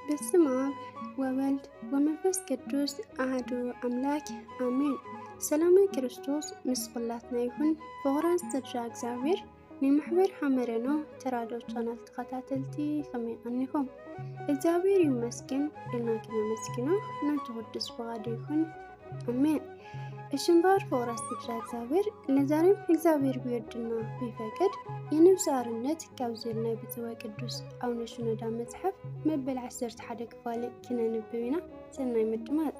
በስመ አብ ወወልድ ወመንፈስ ቅዱስ አሐዱ አምላክ አሜን። ሰላም ክርስቶስ ምስ ኩላትና ይሁን። ፍቅራን ዝተድራ እግዚአብሔር ንማሕበር ሓመረኖ ተራድኦ ቻናል ተኸታተልቲ ከመይ ኣኒኹም? እግዚአብሔር ይመስገን ኢልና ክነመስግኖ ናቱ ቅዱስ ፈቃዱ ይሁን አሜን። እሽንባር ፍቅራን ዝተድራ እግዚአብሔር ለዛሬም እግዚአብሔር ቢወድና ቢፈቅድ የነፍስ አርነት ካብዘልና ብጽዋ ቅዱስ አቡነ ሽኖዳ መጽሐፍ መበል 11 ክፋል ክነንብብና ሰናይ ምድማጽ።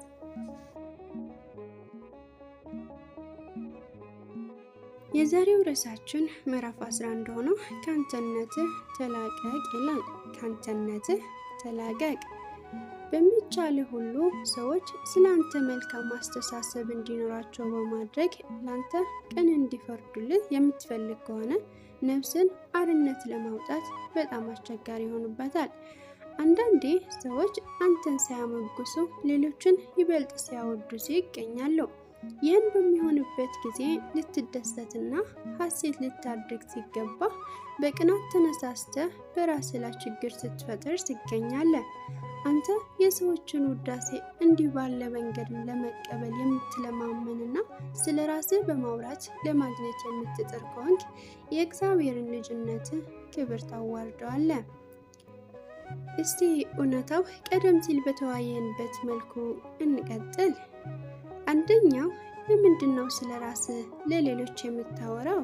የዛሬው ርዕሳችን ምዕራፍ 11 ሆኖ ካንተነትህ ተላቀቅ ይላል። ካንተነትህ ተላቀቅ። በሚቻል ሁሉ ሰዎች ስላንተ መልካም አስተሳሰብ እንዲኖራቸው በማድረግ ላንተ ቀን እንዲፈርዱልህ የምትፈልግ ከሆነ ነፍስን አርነት ለማውጣት በጣም አስቸጋሪ ይሆንበታል። አንዳንዴ ሰዎች አንተን ሳያሞግሱ ሌሎችን ይበልጥ ሲያወድሱ ይገኛሉ። ይህን በሚሆንበት ጊዜ ልትደሰትና ሐሴት ልታድርግ ሲገባ በቅናት ተነሳስተህ በራስ ላይ ችግር ስትፈጥር ትገኛለህ። አንተ የሰዎችን ውዳሴ እንዲህ ባለ መንገድ ለመቀበል የምትለማመንና ስለ ራስህ በማውራት ለማግኘት የምትጥር ከሆንክ የእግዚአብሔርን ልጅነት ክብር ታዋርደዋለህ። እስቲ እውነታው ቀደም ሲል በተወያየንበት መልኩ እንቀጥል። አንደኛው ለምንድነው ስለ ራስህ ለሌሎች የምታወራው?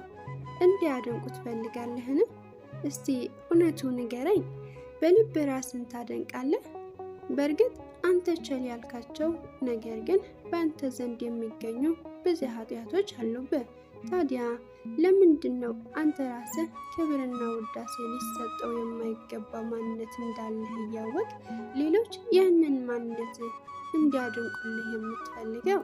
እንዲያደንቁት ፈልጋለህን? እስቲ እውነቱ ንገረኝ። በልብ ራስን ታደንቃለህ? በእርግጥ አንተ ቸል ያልካቸው ነገር ግን በአንተ ዘንድ የሚገኙ ብዙ ኃጢአቶች አሉብህ። ታዲያ ለምንድነው አንተ ራስህ ክብርና ውዳሴ ሊሰጠው የማይገባ ማንነት እንዳለህ እያወቅ ሌሎች ያንን ማንነት እንዲያደንቁልህ የምትፈልገው?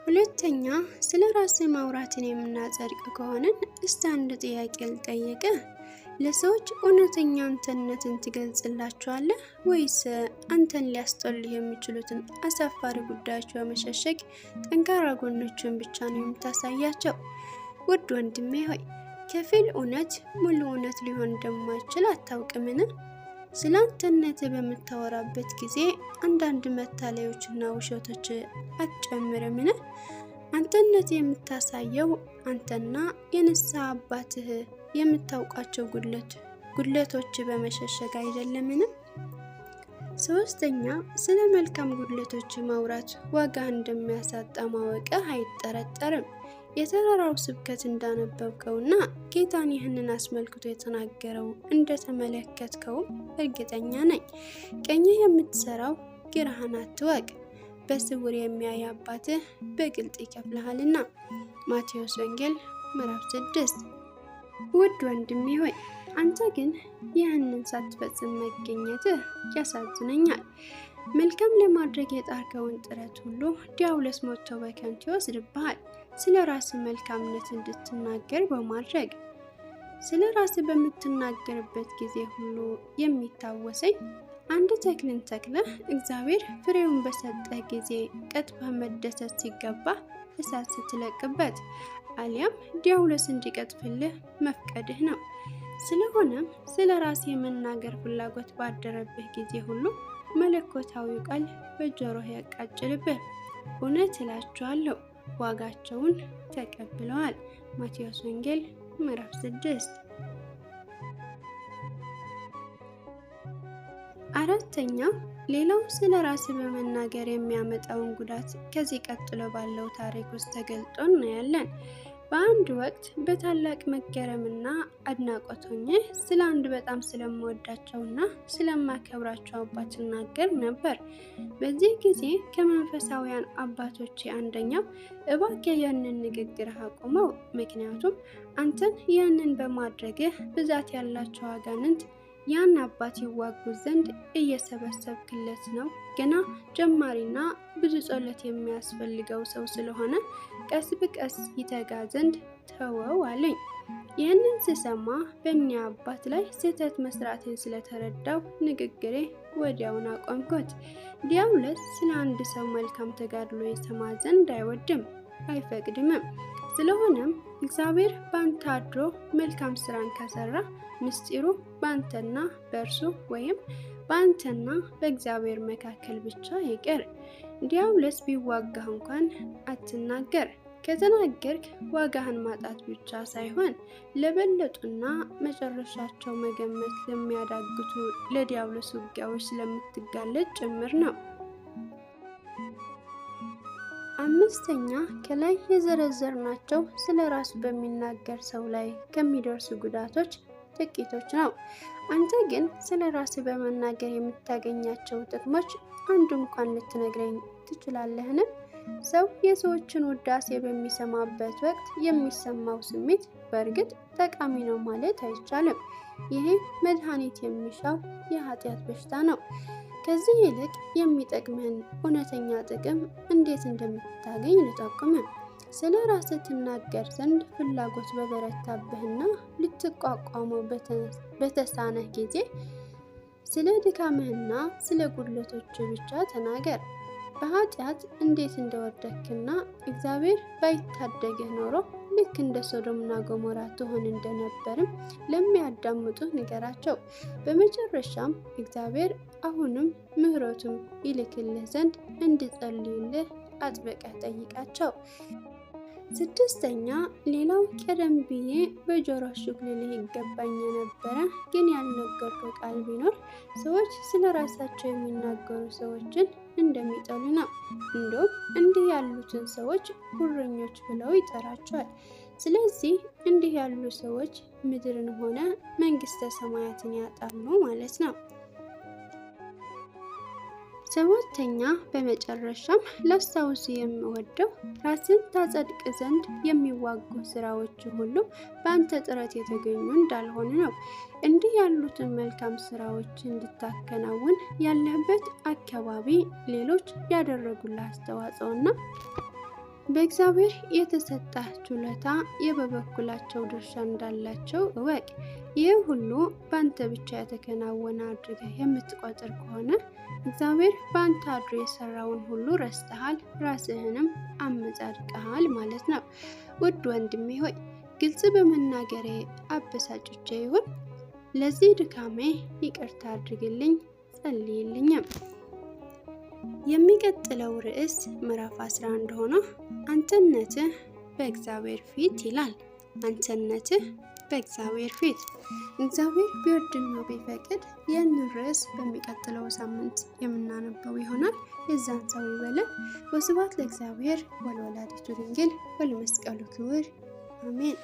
ሁለተኛ፣ ስለ ራስህ ማውራትን የምናጸድቅ ከሆነን እስቲ አንድ ጥያቄ ልጠይቅህ። ለሰዎች እውነተኛ አንተነትን ትገልጽላቸዋለህ ወይስ አንተን ሊያስጠሉህ የሚችሉትን አሳፋሪ ጉዳዮች በመሸሸግ ጠንካራ ጎኖችን ብቻ ነው የምታሳያቸው? ውድ ወንድሜ ሆይ፣ ከፊል እውነት ሙሉ እውነት ሊሆን እንደማይችል አታውቅምን? ስለ አንተነት በምታወራበት ጊዜ አንዳንድ መታለዮችና ውሸቶች አትጨምርምን? አንተነት የምታሳየው አንተና የንስሐ አባትህ የምታውቃቸው ጉድለቶች በመሸሸግ አይደለምን? ሶስተኛ፣ ስለ መልካም ጉድለቶች ማውራት ዋጋ እንደሚያሳጣ ማወቅህ አይጠረጠርም። የተራራው ስብከት እንዳነበብከውና ጌታን ይህንን አስመልክቶ የተናገረው እንደተመለከትከው እርግጠኛ ነኝ። ቀኝህ የምትሰራው ግራህን አትወቅ፣ በስውር የሚያይ አባትህ በግልጥ ይከፍልሃልና። ማቴዎስ ወንጌል ምዕራፍ 6። ውድ ወንድሜ ሆይ፣ አንተ ግን ይህንን ሳትፈጽም መገኘትህ ያሳዝነኛል። መልካም ለማድረግ የጣርከውን ጥረት ሁሉ ዲያብሎስ ሞቶ በከንቱ ይወስድብሃል። ስለ ራስህ መልካምነት እንድትናገር በማድረግ ስለ ራስህ በምትናገርበት ጊዜ ሁሉ የሚታወሰኝ አንድ ተክልን ተክለህ እግዚአብሔር ፍሬውን በሰጠህ ጊዜ ቀጥፈህ መደሰት ሲገባ እሳት ስትለቅበት አሊያም ዲያብሎስ እንዲቀጥፍልህ መፍቀድህ ነው። ስለሆነም ስለ ራስህ የመናገር ፍላጎት ባደረብህ ጊዜ ሁሉ መለኮታዊው ቃል በጆሮህ ያቃጭልብህ። እውነት እላችኋለሁ ዋጋቸውን ተቀብለዋል። ማቴዎስ ወንጌል ምዕራፍ 6። አራተኛው፣ ሌላው ስለ ራስህ በመናገር የሚያመጣውን ጉዳት ከዚህ ቀጥሎ ባለው ታሪክ ውስጥ ተገልጦ እናያለን። በአንድ ወቅት በታላቅ መገረምና አድናቆት ሆኜ ስለ አንድ በጣም ስለምወዳቸውና ስለማከብራቸው አባት እናገር ነበር። በዚህ ጊዜ ከመንፈሳውያን አባቶቼ አንደኛው እባክህ ያንን ንግግር አቁመው፣ ምክንያቱም አንተን ያንን በማድረግህ ብዛት ያላቸው አጋንንት ያን አባት ይዋጉ ዘንድ እየሰበሰብክለት ነው? ገና ጀማሪና ብዙ ጸሎት የሚያስፈልገው ሰው ስለሆነ ቀስ በቀስ ይተጋ ዘንድ ተወው አለኝ። ይህንን ስሰማ በእኛ አባት ላይ ስህተት መስራትን ስለተረዳው ንግግሬ ወዲያውን አቆምኩት። ዲያብሎስ ስለ አንድ ሰው መልካም ተጋድሎ የሰማ ዘንድ አይወድም፣ አይፈቅድምም። ስለሆነም እግዚአብሔር በአንተ አድሮ መልካም ስራን ከሰራ ምስጢሩ በአንተና በእርሱ ወይም በአንተና በእግዚአብሔር መካከል ብቻ ይቅር። ዲያብሎስ ቢዋጋህ እንኳን አትናገር። ከተናገርክ ዋጋህን ማጣት ብቻ ሳይሆን ለበለጡና መጨረሻቸው መገመት ለሚያዳግቱ ለዲያብሎስ ውጊያዎች ስለምትጋለጥ ጭምር ነው። አምስተኛ ከላይ የዘረዘርናቸው ስለ ራሱ በሚናገር ሰው ላይ ከሚደርሱ ጉዳቶች ጥቂቶች ነው። አንተ ግን ስለ ራስህ በመናገር የምታገኛቸው ጥቅሞች አንዱ እንኳን ልትነግረኝ ትችላለህን? ሰው የሰዎችን ውዳሴ በሚሰማበት ወቅት የሚሰማው ስሜት በእርግጥ ጠቃሚ ነው ማለት አይቻልም። ይሄ መድኃኒት የሚሻው የኃጢአት በሽታ ነው። ከዚህ ይልቅ የሚጠቅምህን እውነተኛ ጥቅም እንዴት እንደምታገኝ ልጠቁምህ። ስለ ራስህ ትናገር ዘንድ ፍላጎት በበረታብህና ልትቋቋመው በተሳነህ ጊዜ ስለ ድካምህና ስለ ጉድለቶች ብቻ ተናገር። በኃጢአት እንዴት እንደወደክና እግዚአብሔር ባይታደግህ ኖሮ ልክ እንደ ሶዶምና ገሞራ ትሆን እንደነበርም ለሚያዳምጡ ንገራቸው። በመጨረሻም እግዚአብሔር አሁንም ምሕረቱን ይልክልህ ዘንድ እንድጸልዩልህ አጥብቀህ ጠይቃቸው። ስድስተኛ ሌላው ቀደም ብዬ በጆሮህ ልልህ ይገባኝ የነበረ ግን ያልነገርኩህ ቃል ቢኖር ሰዎች ስለ ራሳቸው የሚናገሩ ሰዎችን እንደሚጠሉ ነው። እንደውም እንዲህ ያሉትን ሰዎች ጉረኞች ብለው ይጠራቸዋል። ስለዚህ እንዲህ ያሉ ሰዎች ምድርን ሆነ መንግስተ ሰማያትን ያጣሉ ማለት ነው። ሰባተኛ በመጨረሻም ላስታውስ የምወደው ራስን ታጸድቅ ዘንድ የሚዋጉ ስራዎች ሁሉ በአንተ ጥረት የተገኙ እንዳልሆነ ነው። እንዲህ ያሉትን መልካም ስራዎች እንድታከናውን ያለህበት አካባቢ ሌሎች ያደረጉልህ አስተዋጽኦና በእግዚአብሔር የተሰጠህ ችሎታ የበኩላቸው ድርሻ እንዳላቸው እወቅ። ይህ ሁሉ በአንተ ብቻ የተከናወነ አድርገህ የምትቆጥር ከሆነ እግዚአብሔር በአንተ አድሮ የሰራውን ሁሉ ረስተሃል፣ ራስህንም አመጻድቀሃል ማለት ነው። ውድ ወንድሜ ሆይ ግልጽ በመናገሬ አበሳጭቼ ይሁን? ለዚህ ድካሜ ይቅርታ አድርግልኝ፣ ጸልይልኝም። የሚቀጥለው ርዕስ ምዕራፍ 11 ሆኖ አንተነትህ በእግዚአብሔር ፊት ይላል። አንተነትህ በእግዚአብሔር ፊት። እግዚአብሔር ቢወድና ቢፈቅድ ይህንን ርዕስ በሚቀጥለው ሳምንት የምናነበው ይሆናል። የዛን ሰው ይበለን። ወስብሐት ለእግዚአብሔር ወለወላዲቱ ድንግል ወለመስቀሉ ክቡር አሜን።